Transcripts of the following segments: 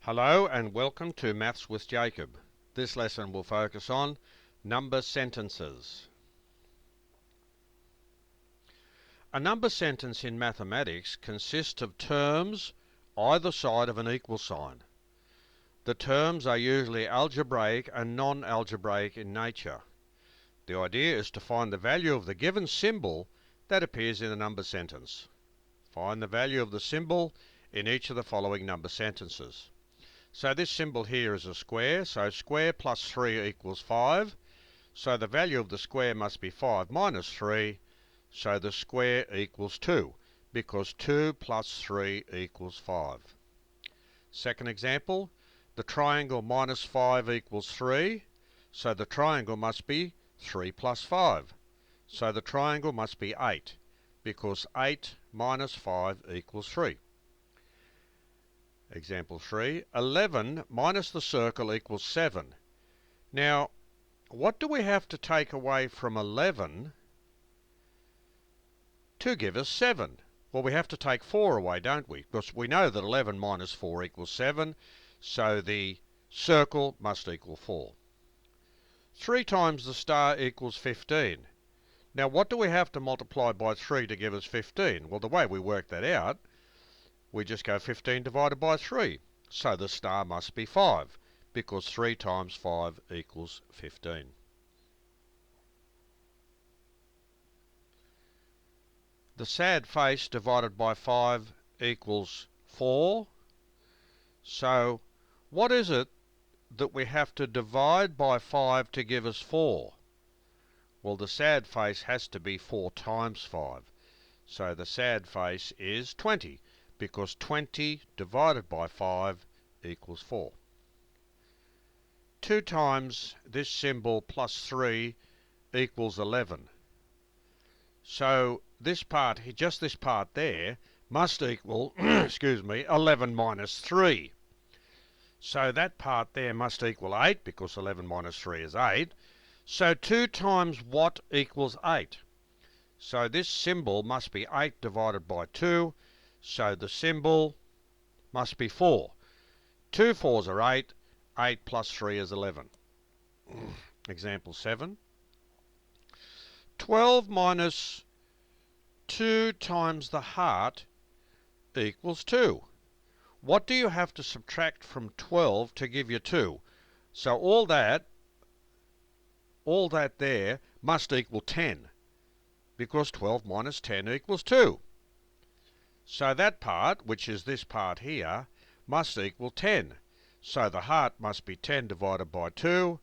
Hello and welcome to Maths with Jacob. This lesson will focus on number sentences. A number sentence in mathematics consists of terms either side of an equal sign. The terms are usually algebraic and non-algebraic in nature. The idea is to find the value of the given symbol that appears in a number sentence. Find the value of the symbol in each of the following number sentences. So this symbol here is a square, so square plus 3 equals 5. So the value of the square must be 5 minus 3, so the square equals 2, because 2 plus 3 equals 5. Second example, the triangle minus 5 equals 3, so the triangle must be 3 plus 5. So the triangle must be 8, because 8 minus 5 equals 3. Example 3, 11 minus the circle equals 7. Now, what do we have to take away from 11 to give us 7? Well, we have to take 4 away, don't we? Because we know that 11 minus 4 equals 7, so the circle must equal 4. 3 times the star equals 15. Now, what do we have to multiply by 3 to give us 15? Well, the way we work that out, we just go 15 divided by 3. So the star must be 5, because 3 times 5 equals 15. The sad face divided by 5 equals 4. So what is it that we have to divide by 5 to give us 4? Well, the sad face has to be 4 times 5. So the sad face is 20. Because 20 divided by 5 equals 4. 2 times this symbol plus 3 equals 11. So this part, just this part there, must equal, excuse me, 11 minus 3. So that part there must equal 8, because 11 minus 3 is 8. So 2 times what equals 8? So this symbol must be 8 divided by 2. So the symbol must be 4. 2 4s are 8. 8 plus 3 is 11. Example 7. 12 minus 2 times the heart equals 2. What do you have to subtract from 12 to give you 2? So all that there must equal 10, because 12 minus 10 equals 2. So that part, which is this part here, must equal 10. So the heart must be 10 divided by 2,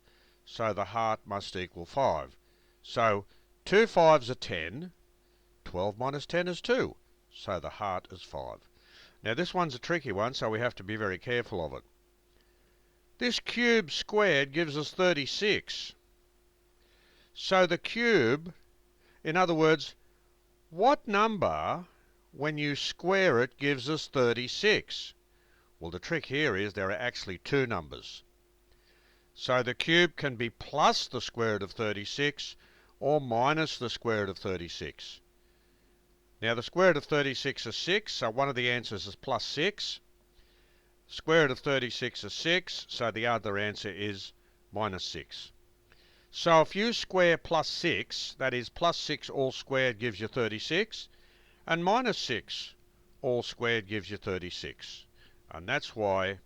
so the heart must equal 5. So 2 5s are 10, 12 minus 10 is 2, so the heart is 5. Now this one's a tricky one, so we have to be very careful of it. This cube squared gives us 36. So the cube, in other words, what number, when you square it, gives us 36? Well, the trick here is there are actually two numbers. So the cube can be plus the square root of 36 or minus the square root of 36. Now the square root of 36 is 6, so one of the answers is plus 6. Square root of 36 is 6, so the other answer is minus 6. So if you square plus 6, that is plus 6 all squared gives you 36. And minus 6 all squared gives you 36. And that's why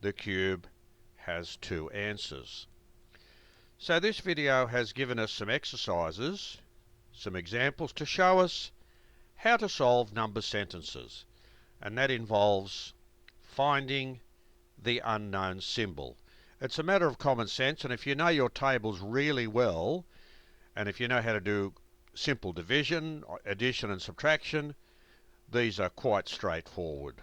the cube has two answers. So this video has given us some exercises, some examples to show us how to solve number sentences. And that involves finding the unknown symbol. It's a matter of common sense, and if you know your tables really well, and if you know how to do simple division, addition and subtraction, these are quite straightforward.